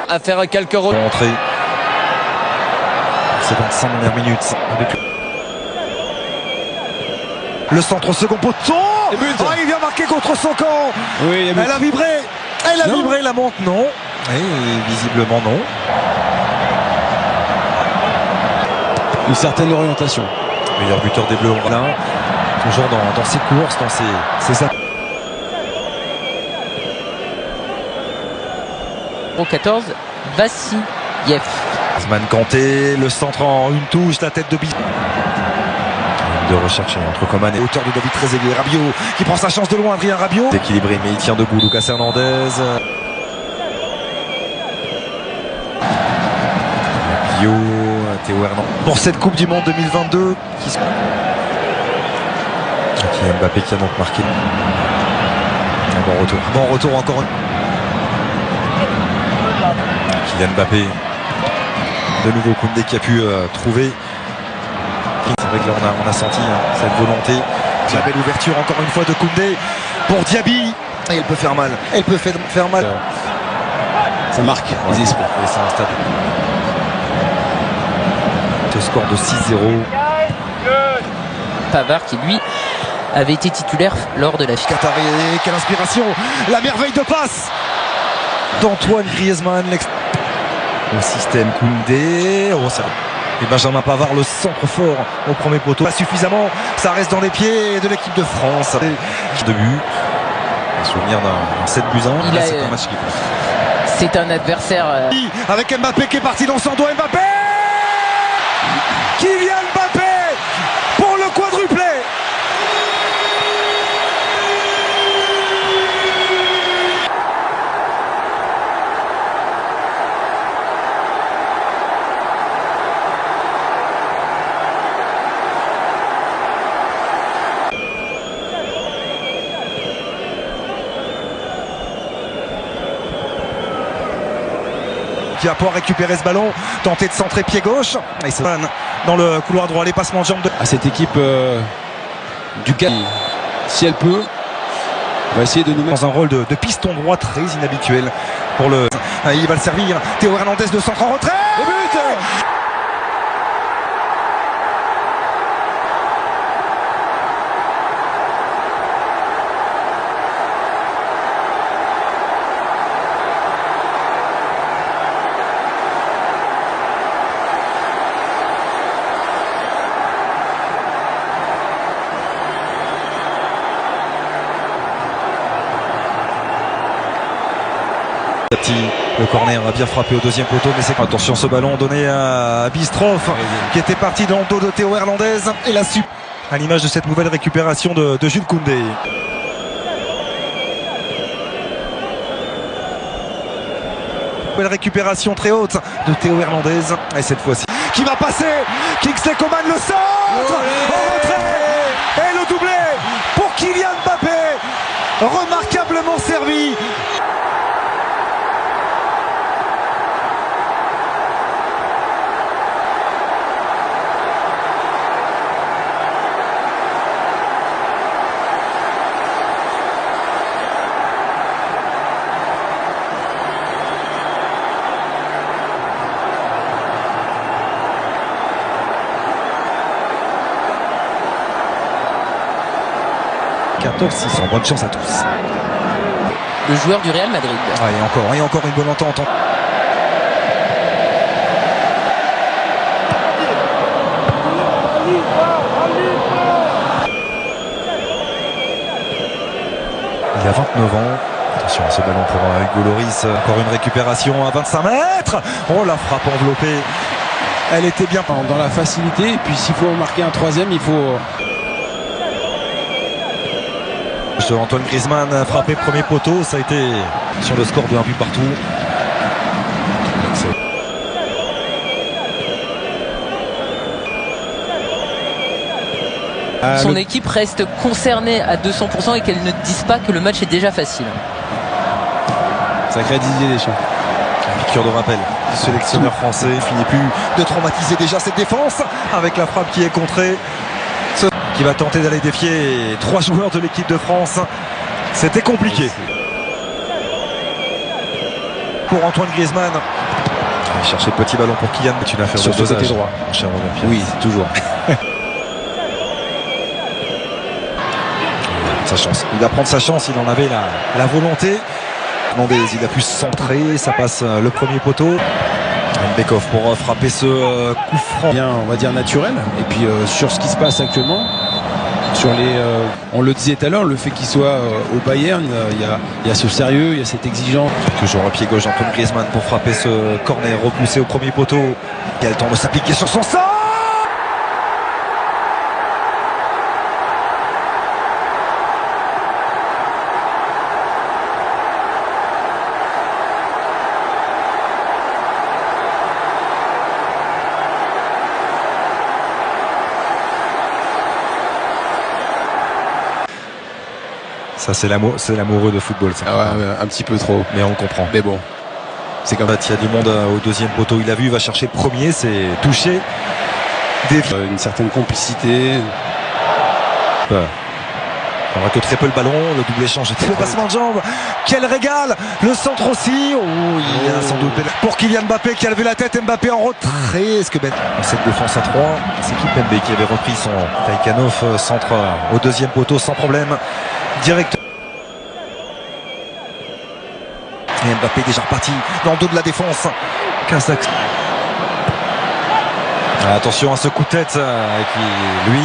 à faire quelques rentrées. C'est 25 dernières minutes. Le centre au second poteau. Il vient marquer contre son camp. Oui, elle a vibré. Elle a vibré, la monte, non. Et visiblement non. Une certaine orientation. Meilleur buteur des Bleus, là. Toujours dans ses courses, dans ses attaques. 14, Vassiev. Griezmann Kanté, le centre en une touche, la tête de Bis. De rechercher entre Coman et hauteur de David Trezeguet. Rabiot qui prend sa chance de loin, Adrien Rabiot. Équilibré, mais il tient debout, Lucas Hernandez. Rabiot, Théo Hernandez. Pour cette Coupe du Monde 2022, Mbappé qui a donc marqué. Un bon retour. Bon retour encore. Kylian Mbappé. De nouveau Koundé qui a pu trouver. C'est vrai que là on a senti cette volonté. La belle ouverture encore une fois de Koundé pour Diaby. Et elle peut faire mal. Elle peut faire mal. Ça marque les esprits. Et c'est un stade. Ce score de 6-0. Pavard qui lui avait été titulaire lors de la Qatari, quelle inspiration. La merveille de passe d'Antoine Griezmann. Le système Koundé. Et Benjamin Pavard, le centre fort au premier poteau. Pas suffisamment, ça reste dans les pieds de l'équipe de France. De but. Un souvenir d'un 7 buts 1. C'est un match qui passe. C'est un adversaire. Avec Mbappé qui est parti dans son dos. Mbappé Kylian Mbappé pour le quadruplé. Qui va pouvoir récupérer ce ballon, tenter de centrer pied gauche. Et c'est dans le couloir droit, les passements de jambes de... À cette équipe du Ghana, si elle peut, va essayer de nous mettre dans un rôle de piston droit très inhabituel pour le... Il va le servir, Théo Hernandez de centre en retrait. Le but. Le corner a bien frappé au deuxième poteau, mais c'est attention, ce ballon donné à Bistroff qui était parti dans le dos de Théo Hernandez et la sup à l'image de cette nouvelle récupération de Jules Koundé. Nouvelle récupération très haute de Théo Hernandez et cette fois-ci qui va passer, Kingsley Coman le centre en retrait et le doublé pour Kylian Mbappé, remarquablement servi. Bonne chance à tous. Le joueur du Real Madrid. Et encore une bonne entente. Il a 29 ans. Attention à ce ballon pour Hugo Lloris. Encore une récupération à 25 mètres. Oh, la frappe enveloppée. Elle était bien dans la facilité. Et puis s'il faut marquer un troisième, il faut... Antoine Griezmann a frappé premier poteau, ça a été sur le score de 1 but partout. Son équipe reste concernée à 200% et qu'elle ne dise pas que le match est déjà facile. Sacré Didier Deschamps. Piqûre de rappel du sélectionneur français. Il finit plus de traumatiser déjà cette défense avec la frappe qui est contrée. Qui va tenter d'aller défier 3 joueurs de l'équipe de France. C'était compliqué pour Antoine Griezmann. Il chercher le petit ballon pour Kylian, mais tu l'as fait Sur au ce côté dosage, droit. mon cher Robert Pires. Oui, toujours. Sa chance. Il va prendre sa chance, il en avait la volonté. Mendez, il a pu se centrer, ça passe le premier poteau. Bekov pour frapper ce coup franc. Bien, on va dire naturel. Et puis sur ce qui se passe actuellement, sur les, on le disait tout à l'heure, le fait qu'il soit au Bayern, il y a ce sérieux, il y a cette exigence. Toujours au pied gauche Antoine Griezmann pour frapper ce corner repoussé au premier poteau. Il a le temps de s'appliquer sur son sang. Ça c'est l'amoureux de football ça. Ah ouais, un petit peu trop. Mais on le comprend. Mais bon, c'est comme il y a du monde au deuxième poteau, il a vu, il va chercher le premier, c'est touché. une certaine complicité. On aura que très peu le ballon, le double échange était le passement de jambes. Quel régal. Le centre aussi. Oh, il y a sans doute pour Kylian Mbappé qui a levé la tête. Mbappé en retrait. Est-ce que cette défense à 3, c'est Kimpembe qui avait repris son Taïkanov centre au deuxième poteau sans problème. Direct. Et Mbappé déjà reparti dans le dos de la défense. Kazakhstan. Attention à ce coup de tête qui lui